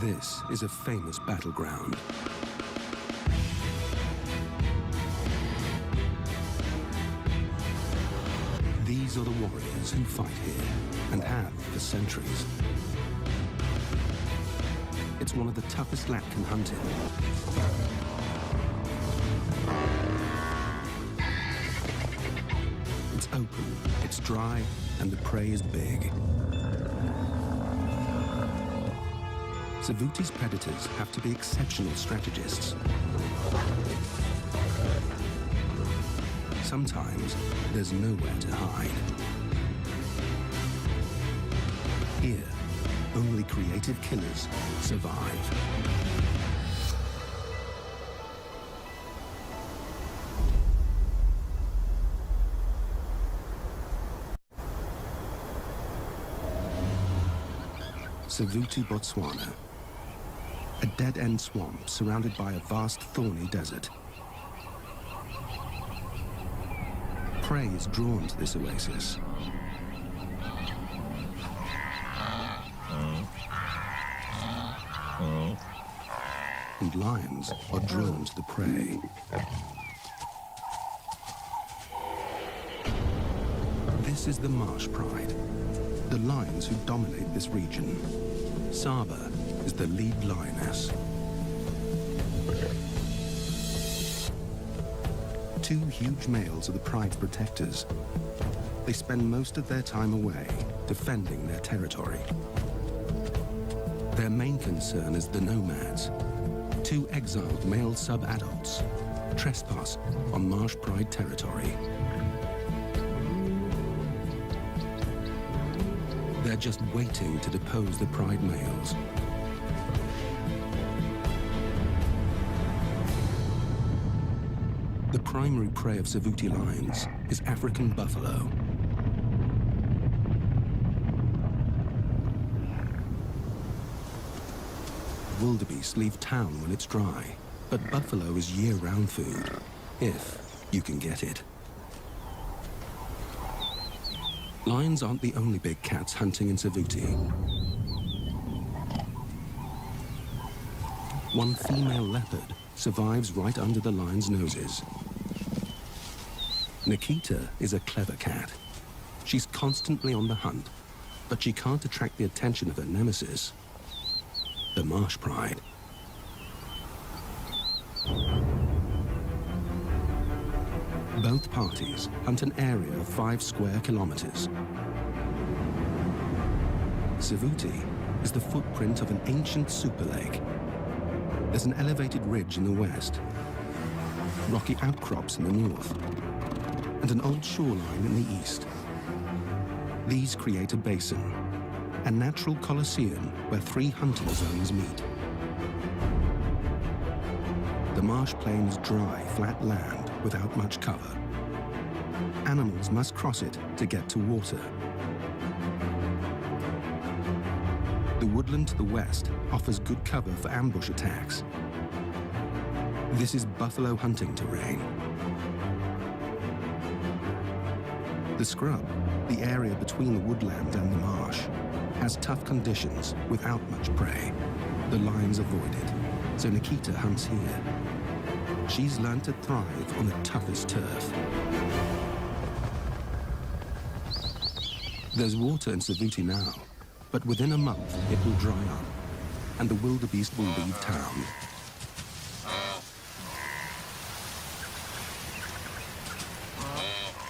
This is a famous battleground. These are the warriors who fight here and have for centuries. It's one of the toughest land can hunt in. It's open, it's dry, and the prey is big. Savuti's predators have to be exceptional strategists. Sometimes there's nowhere to hide. Here, only creative killers survive. Savuti, Botswana. A dead-end swamp surrounded by a vast thorny desert. Prey is drawn to this oasis. And lions are drawn to the prey. This is the marsh pride, the lions who dominate this region. Saba is the lead lioness. Two huge males are the pride's protectors. They spend most of their time away, defending their territory. Their main concern is the nomads. Two exiled male sub-adults trespass on marsh pride territory. They're just waiting to depose the pride males. The primary prey of Savuti lions is African buffalo. Wildebeest leave town when it's dry, but buffalo is year-round food, if you can get it. Lions aren't the only big cats hunting in Savuti. One female leopard survives right under the lion's noses. Nikita is a clever cat. She's constantly on the hunt, but she can't attract the attention of her nemesis, the marsh pride. Both parties hunt an area of 5 square kilometers. Savuti is the footprint of an ancient super lake. There's an elevated ridge in the west, rocky outcrops in the north, and an old shoreline in the east. These create a basin, a natural coliseum where 3 hunting zones meet. The marsh plain is dry, flat land without much cover. Animals must cross it to get to water. The woodland to the west offers good cover for ambush attacks. This is buffalo hunting terrain. The scrub, the area between the woodland and the marsh, has tough conditions without much prey. The lions avoid it, so Nikita hunts here. She's learned to thrive on the toughest turf. There's water in Savuti now, but within a month it will dry up, and the wildebeest will leave town.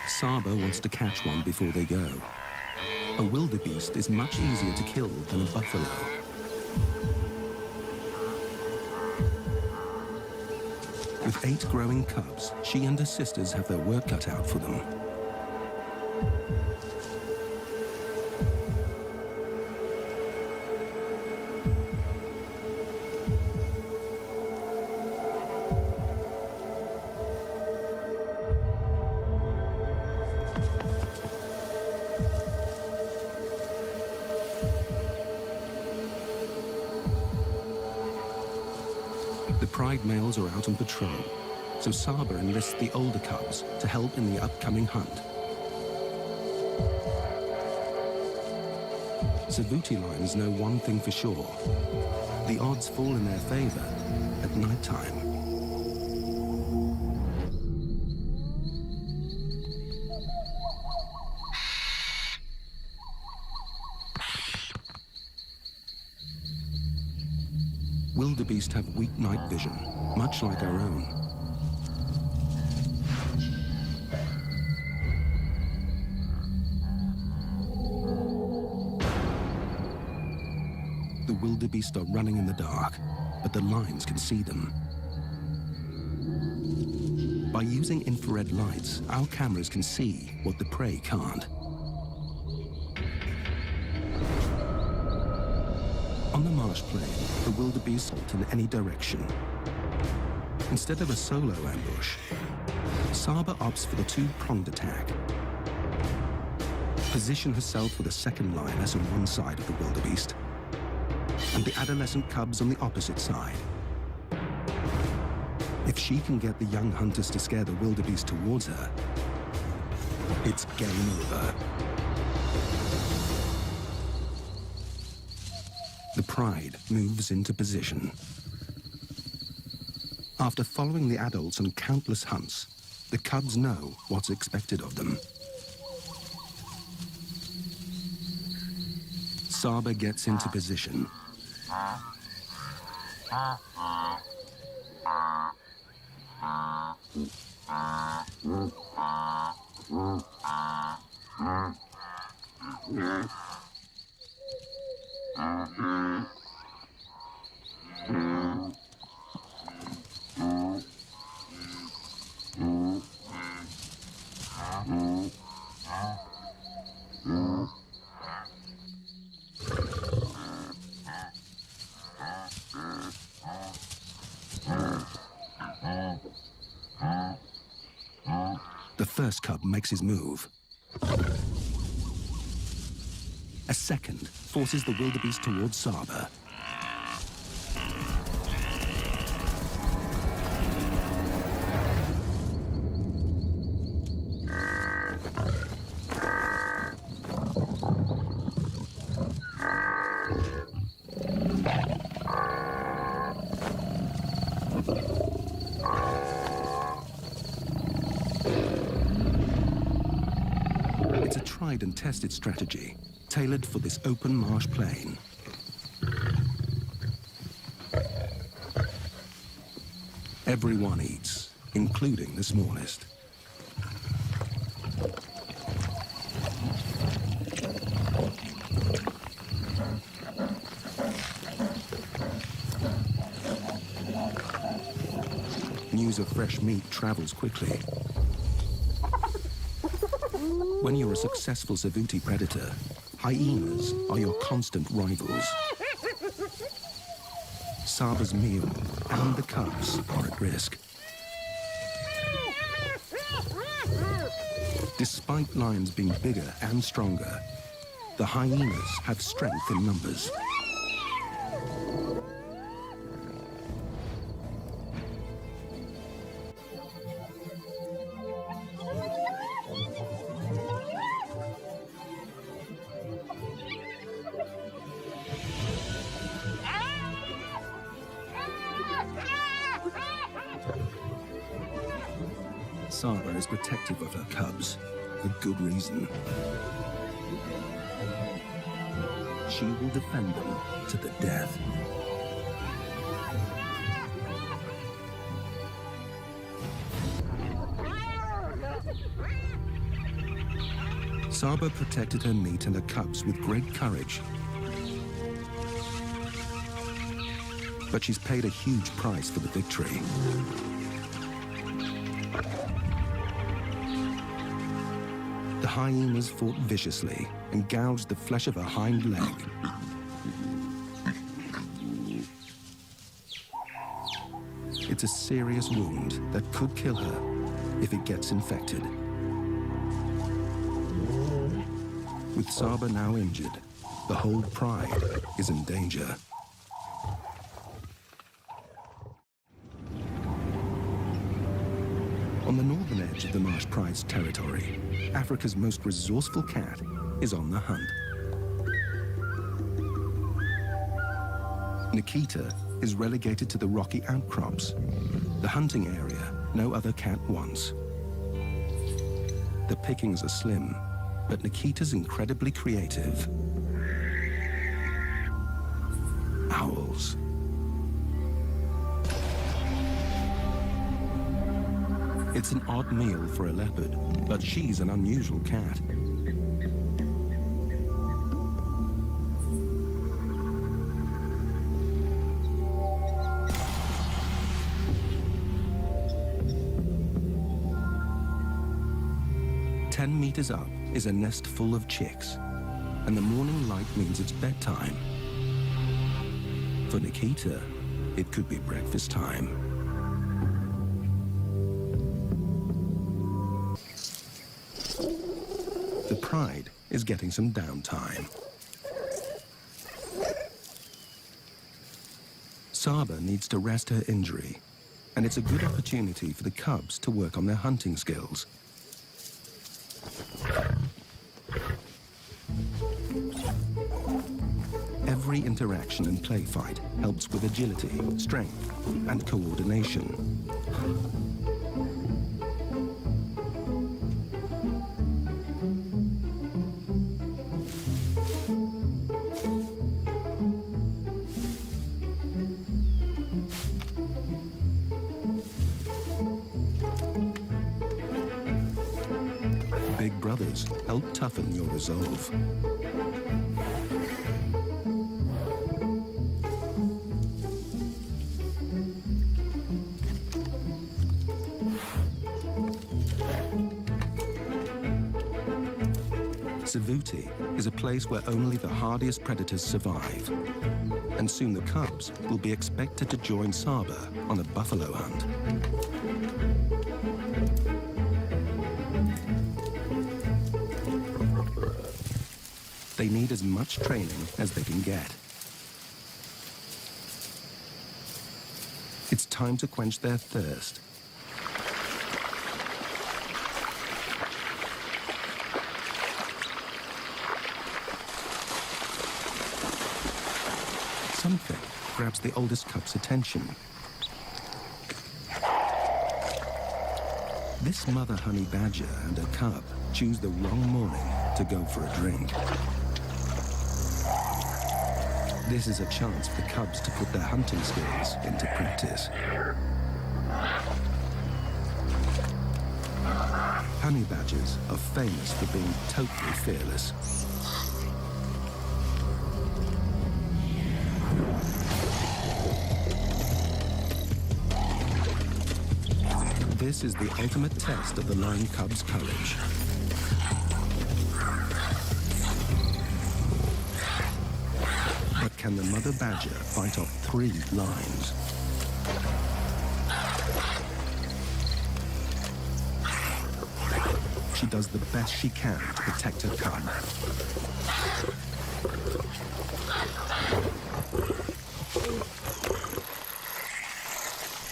Saba wants to catch one before they go. A wildebeest is much easier to kill than a buffalo. With 8 growing cubs, she and her sisters have their work cut out for them. The pride males are out on patrol, so Saba enlists the older cubs to help in the upcoming hunt. Savuti lions know one thing for sure. The odds fall in their favor at night time. Wildebeest have weak night vision, much like our own. The wildebeest are running in the dark, but the lions can see them. By using infrared lights, our cameras can see what the prey can't. On the marsh plain, the wildebeest halt in any direction. Instead of a solo ambush, Saba opts for the two-pronged attack. Position herself with a second lioness on one side of the wildebeest, and the adolescent cubs on the opposite side. If she can get the young hunters to scare the wildebeest towards her, it's game over. The pride moves into position. After following the adults on countless hunts, the cubs know what's expected of them. Saba gets into position. The first cub makes his move. A second forces the wildebeest towards Saba. It's a tried and tested strategy, tailored for this open marsh plain. Everyone eats, including the smallest. News of fresh meat travels quickly. When you're a successful Savuti predator, hyenas are your constant rivals. Saba's meal and the cubs are at risk. Despite lions being bigger and stronger, the hyenas have strength in numbers. Saba is protective of her cubs, for good reason. She will defend them to the death. Saba protected her meat and her cubs with great courage. But she's paid a huge price for the victory. The hyenas fought viciously and gouged the flesh of her hind leg. It's a serious wound that could kill her if it gets infected. With Saba now injured, the whole pride is in danger. On the northern edge of the Marsh Pride's territory, Africa's most resourceful cat is on the hunt. Nikita is relegated to the rocky outcrops, the hunting area no other cat wants. The pickings are slim, but Nikita's incredibly creative. Owls. It's an odd meal for a leopard, but she's an unusual cat. "10 meters up is a nest full of chicks, and the morning light means it's bedtime. For Nikita, it could be breakfast time." The Pride is getting some downtime. Saba needs to rest her injury, and it's a good opportunity for the cubs to work on their hunting skills. Every interaction and play fight helps with agility, strength, and coordination. Big brothers help toughen your resolve. Savuti is a place where only the hardiest predators survive, and soon the cubs will be expected to join Saba on a buffalo hunt. They need as much training as they can get. It's time to quench their thirst. Something grabs the oldest cub's attention. This mother honey badger and her cub choose the wrong morning to go for a drink. This is a chance for the cubs to put their hunting skills into practice. Honey badgers are famous for being totally fearless. This is the ultimate test of the lion cub's courage. But can the mother badger fight off 3 lions? She does the best she can to protect her cub.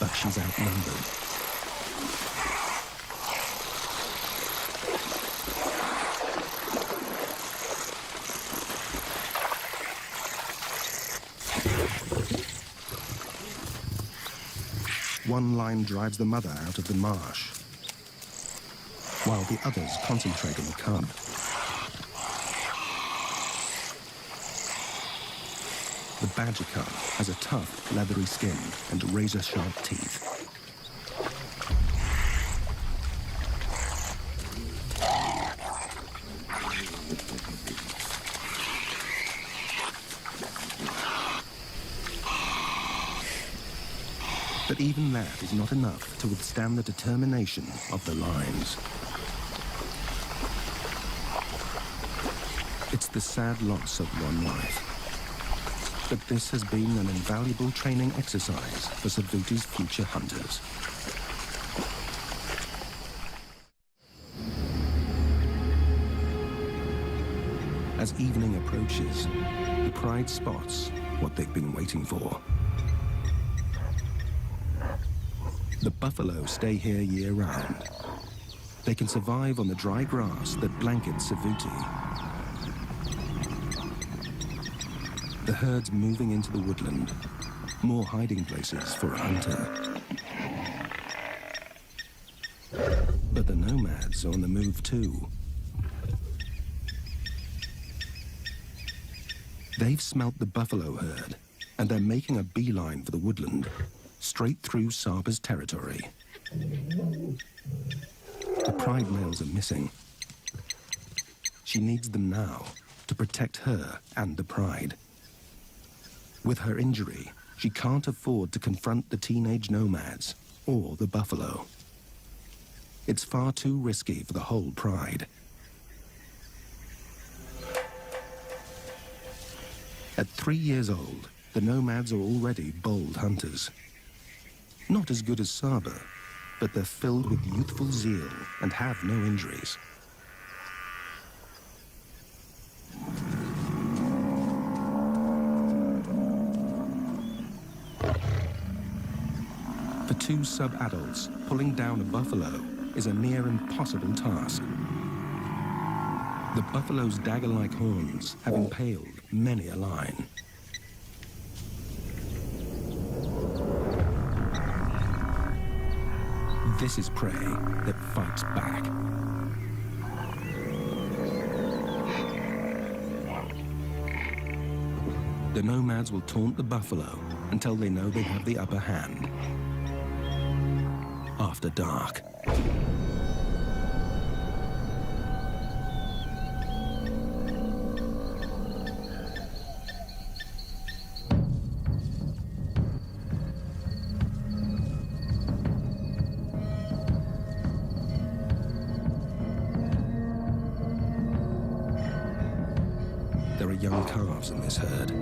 But she's outnumbered. One lion drives the mother out of the marsh, while the others concentrate on the cub. The badger cub has a tough, leathery skin and razor-sharp teeth. But even that is not enough to withstand the determination of the lions. It's the sad loss of one life. But this has been an invaluable training exercise for Savuti's future hunters. As evening approaches, the Pride spots what they've been waiting for. The buffalo stay here year-round. They can survive on the dry grass that blankets Savuti. The herd's moving into the woodland. More hiding places for a hunter. But the nomads are on the move too. They've smelt the buffalo herd, and they're making a beeline for the woodland, straight through Saba's territory. The pride males are missing. She needs them now to protect her and the pride. With her injury, she can't afford to confront the teenage nomads or the buffalo. It's far too risky for the whole pride. At 3 years old, the nomads are already bold hunters. Not as good as Saba, but they're filled with youthful zeal and have no injuries. For two sub-adults, pulling down a buffalo is a near impossible task. The buffalo's dagger-like horns have impaled many a lion. This is prey that fights back. The nomads will taunt the buffalo until they know they have the upper hand. After dark. There are young calves in this herd.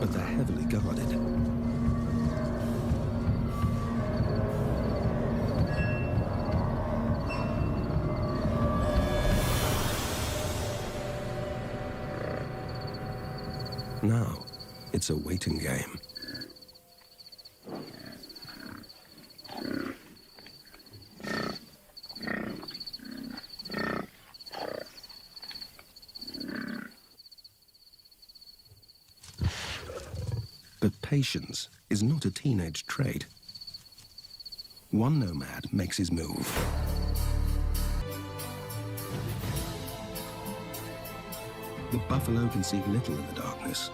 But they're heavily guarded. Now, it's a waiting game. But patience is not a teenage trait. One nomad makes his move. The buffalo can see little in the darkness.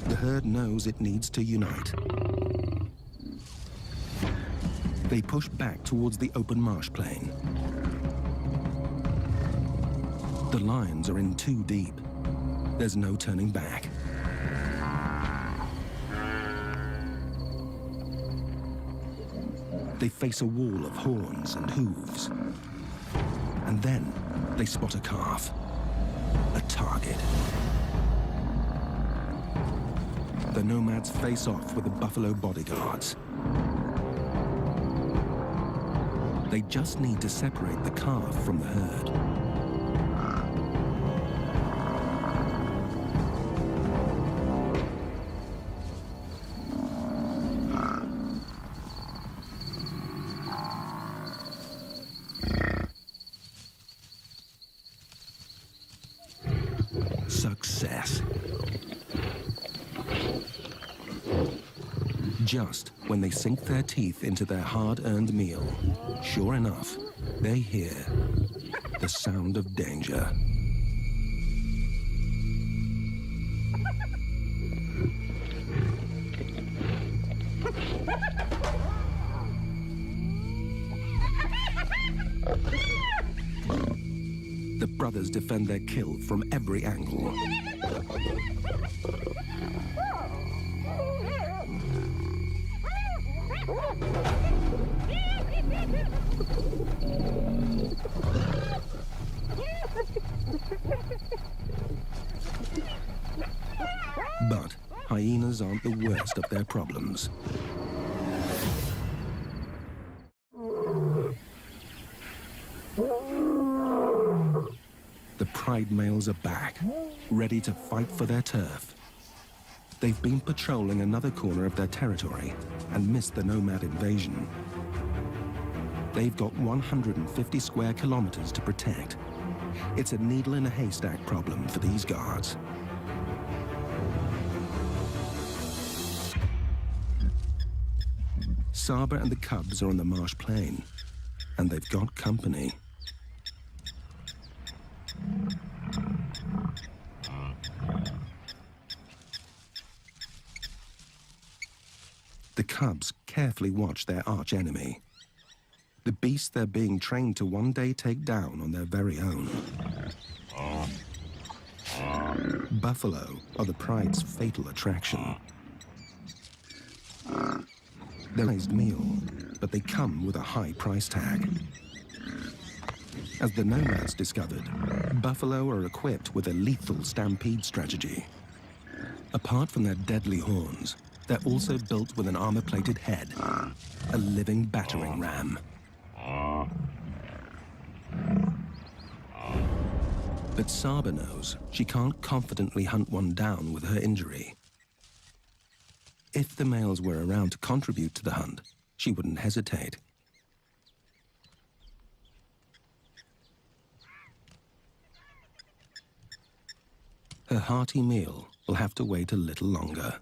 The herd knows it needs to unite. They push back towards the open marsh plain. The lions are in too deep. There's no turning back. They face a wall of horns and hooves. And then they spot a calf, a target. The nomads face off with the buffalo bodyguards. They just need to separate the calf from the herd. Success. Just when they sink their teeth into their hard-earned meal, sure enough, they hear the sound of danger. The brothers defend their kill from every angle. hyenas aren't the worst of their problems. The pride males are back, ready to fight for their turf. They've been patrolling another corner of their territory and missed the nomad invasion. They've got 150 square kilometers to protect. It's a needle in a haystack problem for these guards. Saba and the cubs are on the marsh plain, and they've got company. The cubs carefully watch their arch-enemy, the beast they're being trained to one day take down on their very own. Buffalo are the pride's fatal attraction. They're a raised meal, but they come with a high price tag. As the nomads discovered, buffalo are equipped with a lethal stampede strategy. Apart from their deadly horns, they're also built with an armor-plated head, a living battering ram. But Saba knows she can't confidently hunt one down with her injury. If the males were around to contribute to the hunt, she wouldn't hesitate. Her hearty meal will have to wait a little longer.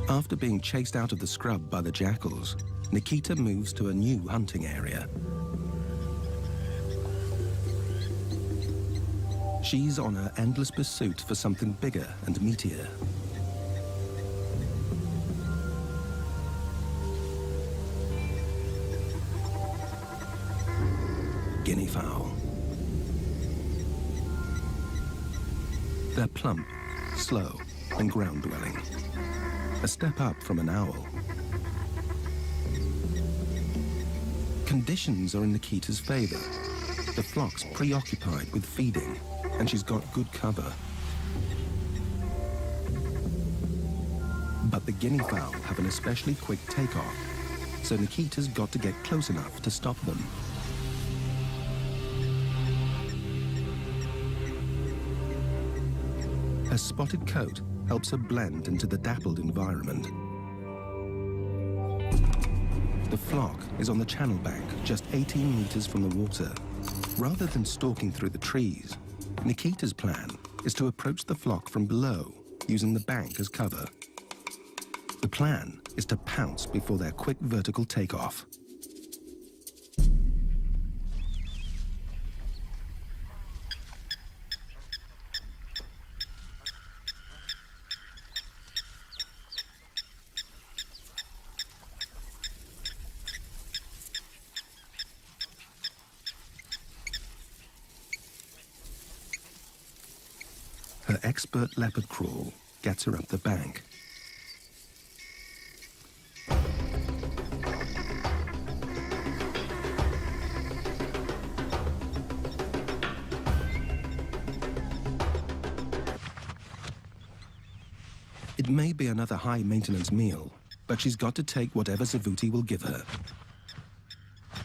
After being chased out of the scrub by the jackals, Nikita moves to a new hunting area. She's on her endless pursuit for something bigger and meatier. Guinea fowl. They're plump, slow, and ground-dwelling. A step up from an owl. Conditions are in Nikita's favor. The flock's preoccupied with feeding, and she's got good cover. But the guinea fowl have an especially quick takeoff, so Nikita's got to get close enough to stop them. Her spotted coat helps her blend into the dappled environment. The flock is on the channel bank, just 18 meters from the water. Rather than stalking through the trees, Nikita's plan is to approach the flock from below, using the bank as cover. The plan is to pounce before their quick vertical takeoff. Her expert leopard crawl gets her up the bank. It may be another high-maintenance meal, but she's got to take whatever Savuti will give her.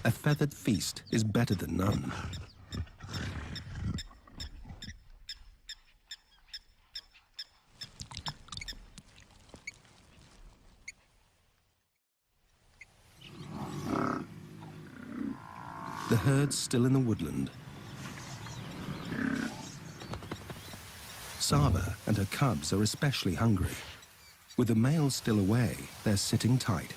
A feathered feast is better than none. The herd's still in the woodland. Saba and her cubs are especially hungry. With the males still away, they're sitting tight.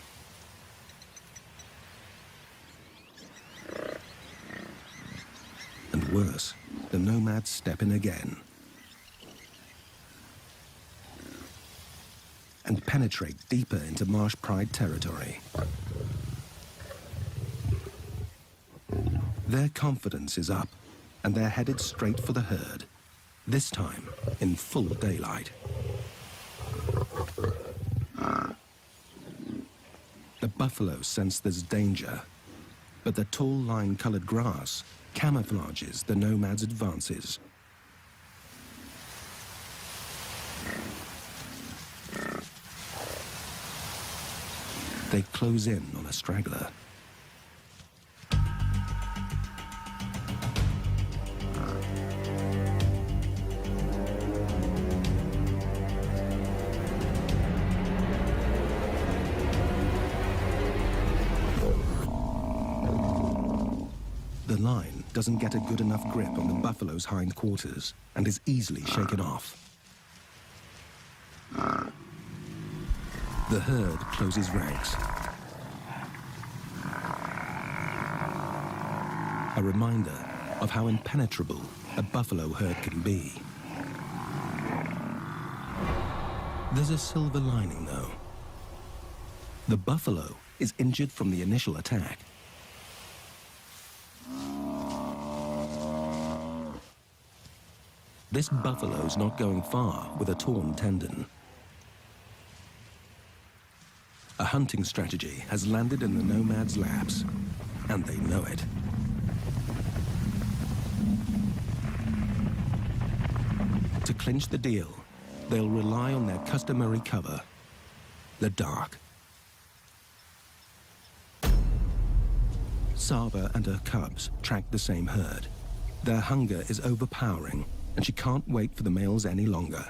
And worse, the nomads step in again and penetrate deeper into Marsh Pride territory. Their confidence is up, and they're headed straight for the herd, this time in full daylight. The buffalo sense there's danger, but the tall lime-colored grass camouflages the nomads' advances. They close in on a straggler. The line doesn't get a good enough grip on the buffalo's hindquarters and is easily shaken off. The herd closes ranks. A reminder of how impenetrable a buffalo herd can be. There's a silver lining, though. The buffalo is injured from the initial attack. This buffalo's not going far with a torn tendon. A hunting strategy has landed in the nomad's laps, and they know it. To clinch the deal, they'll rely on their customary cover, the dark. Saba and her cubs track the same herd. Their hunger is overpowering, and she can't wait for the males any longer.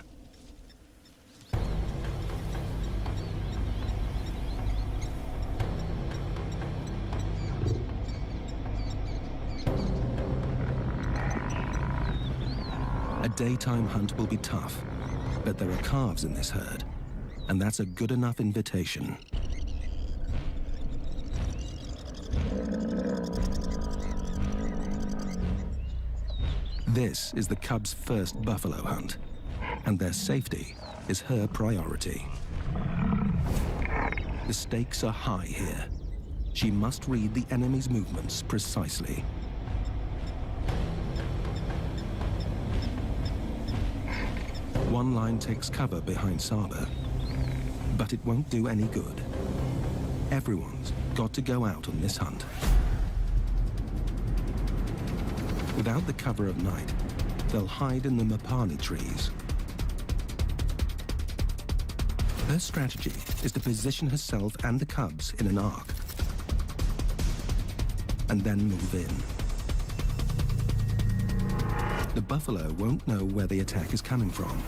A daytime hunt will be tough, but there are calves in this herd, and that's a good enough invitation. This is the cubs' first buffalo hunt, and their safety is her priority. The stakes are high here. She must read the enemy's movements precisely. One line takes cover behind Saba, but it won't do any good. Everyone's got to go out on this hunt. Without the cover of night, they'll hide in the Mapani trees. Her strategy is to position herself and the cubs in an arc, and then move in. The buffalo won't know where the attack is coming from.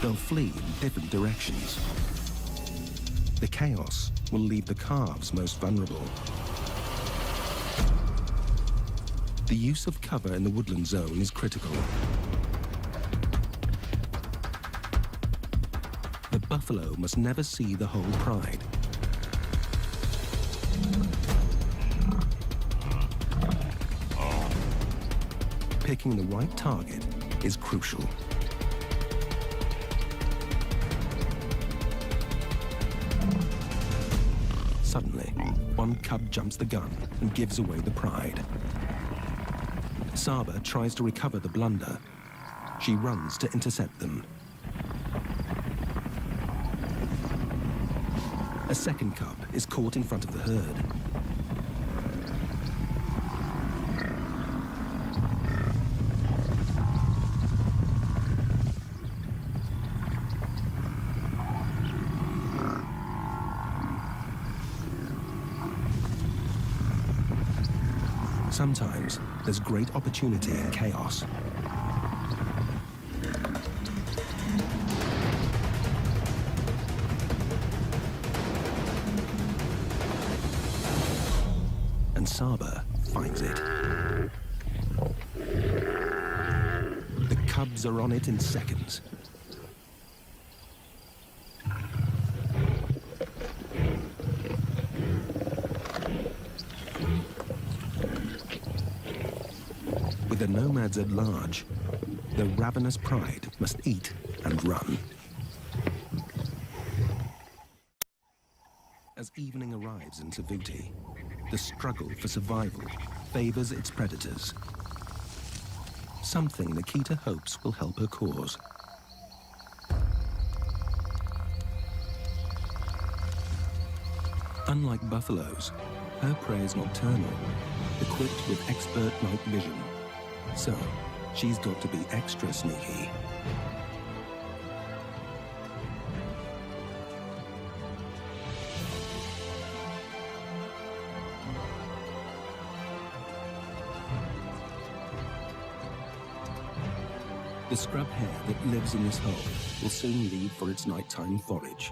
They'll flee in different directions. The chaos will leave the calves most vulnerable. The use of cover in the woodland zone is critical. The buffalo must never see the whole pride. Picking the right target is crucial. Suddenly, one cub jumps the gun and gives away the pride. Saba tries to recover the blunder. She runs to intercept them. A second cub is caught in front of the herd. Sometimes there's great opportunity in chaos. And Saba finds it. The cubs are on it in seconds. With the nomads at large, the ravenous pride must eat and run. As evening arrives in Savuti, the struggle for survival favors its predators. Something Nikita hopes will help her cause. Unlike buffaloes, her prey is nocturnal, equipped with expert night vision. So, she's got to be extra sneaky. The scrub hare that lives in this hole will soon leave for its nighttime forage.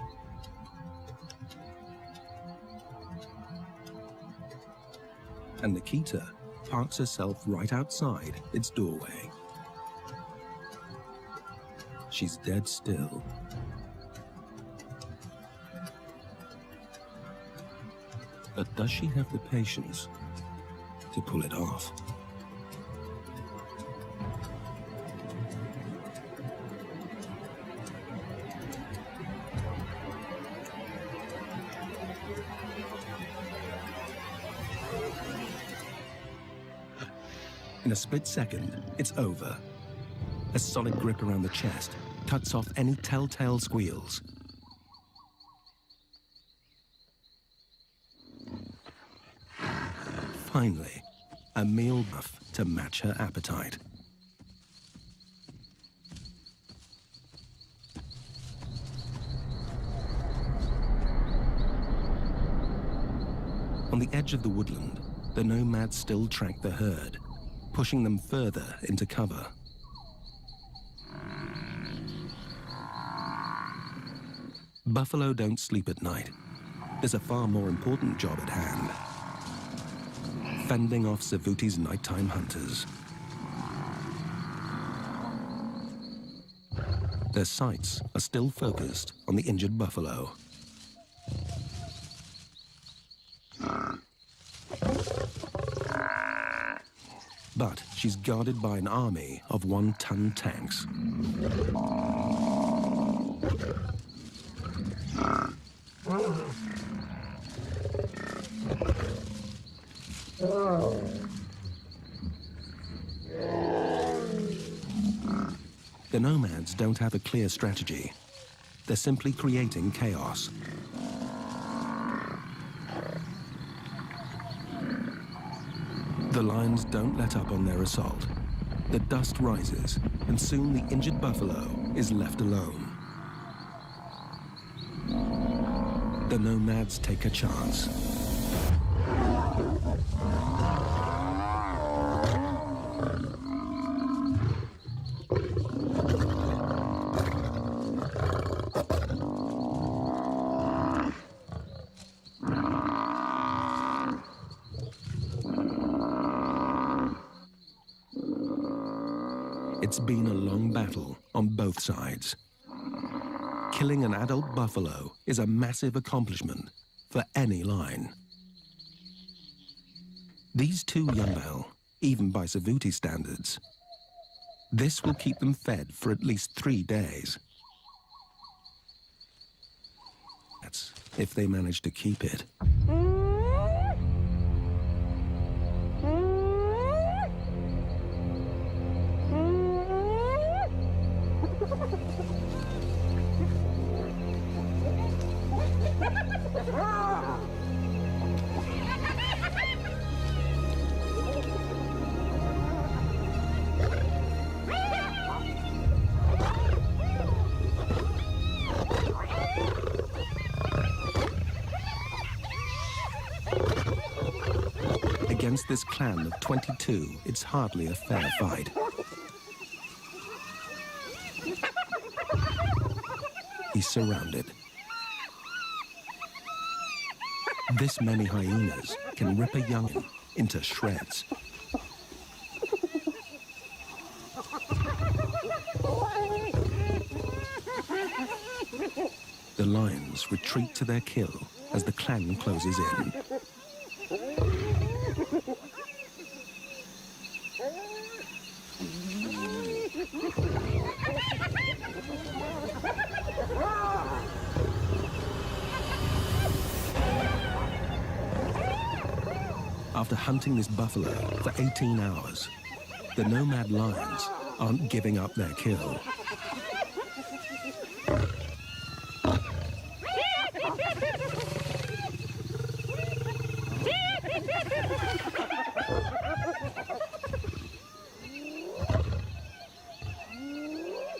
And Nikita parks herself right outside its doorway. She's dead still. But does she have the patience to pull it off? In a split second, it's over. A solid grip around the chest cuts off any telltale squeals. Finally, a meal buff to match her appetite. On the edge of the woodland, the nomads still track the herd, pushing them further into cover. Buffalo don't sleep at night. There's a far more important job at hand: fending off Savuti's nighttime hunters. Their sights are still focused on the injured buffalo. But she's guarded by an army of one-ton tanks. The nomads don't have a clear strategy. They're simply creating chaos. The lions don't let up on their assault. The dust rises, and soon the injured buffalo is left alone. The nomads take a chance. It's been a long battle on both sides. Killing an adult buffalo is a massive accomplishment for any line. These two young bull, even by Savuti standards, this will keep them fed for at least 3 days. That's if they manage to keep it. Against this clan of 22, it's hardly a fair fight. He's surrounded. This many hyenas can rip a young'un into shreds. The lions retreat to their kill as the clan closes in. After hunting this buffalo for 18 hours, the nomad lions aren't giving up their kill.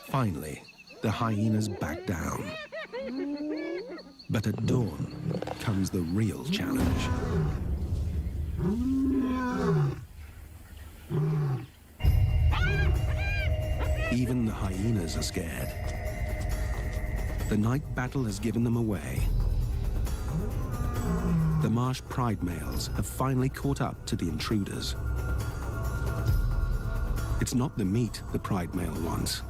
Finally, the hyenas back down. But at dawn comes the real challenge. Even the hyenas are scared. The night battle has given them away. The marsh pride males have finally caught up to the intruders. It's not the meat the pride male wants.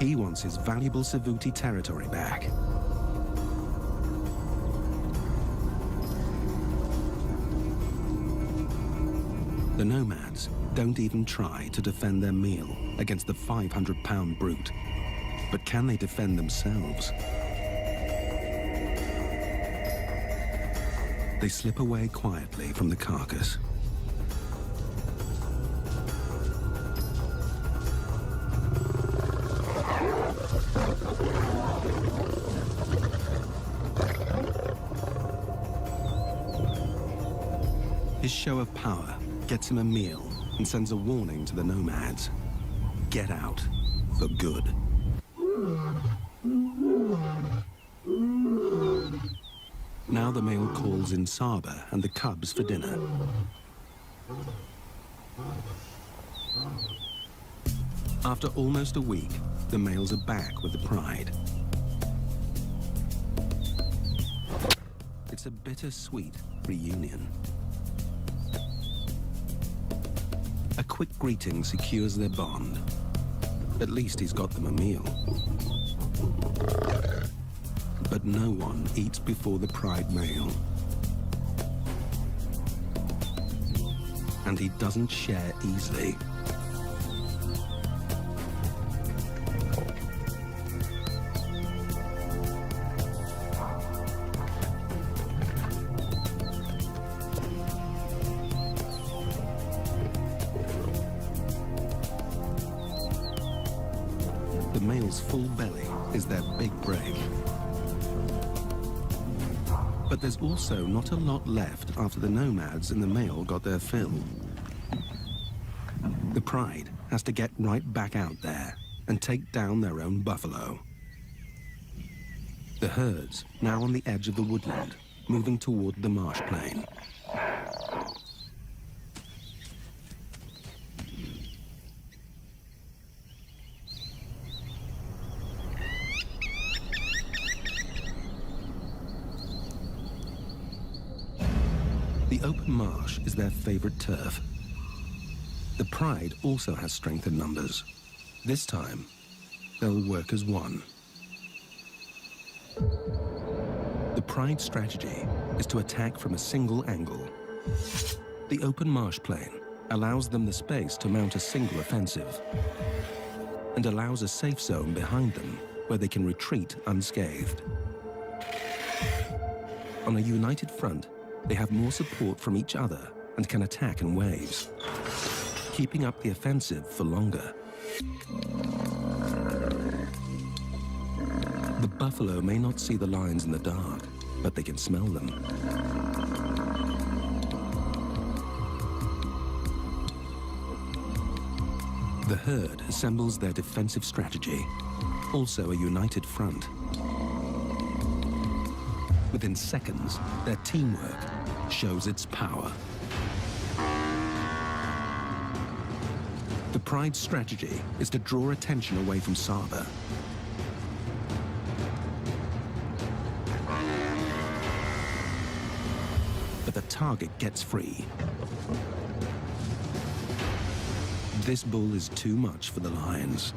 He wants his valuable Savuti territory back. The nomads don't even try to defend their meal against the 500-pound brute. But can they defend themselves? They slip away quietly from the carcass. His show of power gets him a meal and sends a warning to the nomads. Get out for good. Now the male calls in Saba and the cubs for dinner. After almost a week, the males are back with the pride. It's a bittersweet reunion. A quick greeting secures their bond. At least he's got them a meal. But no one eats before the pride male. And he doesn't share easily. The male's full belly is their big break. But there's also not a lot left after the nomads and the male got their fill. The pride has to get right back out there and take down their own buffalo. The herd's now on the edge of the woodland, moving toward the marsh plain. The open marsh is their favorite turf. The pride also has strength in numbers. This time, they'll work as one. The pride strategy is to attack from a single angle. The open marsh plain allows them the space to mount a single offensive and allows a safe zone behind them where they can retreat unscathed. On a united front, they have more support from each other and can attack in waves, keeping up the offensive for longer. The buffalo may not see the lions in the dark, but they can smell them. The herd assembles their defensive strategy, also a united front. Within seconds, their teamwork shows its power. The pride's strategy is to draw attention away from Saba. But the target gets free. This bull is too much for the lions.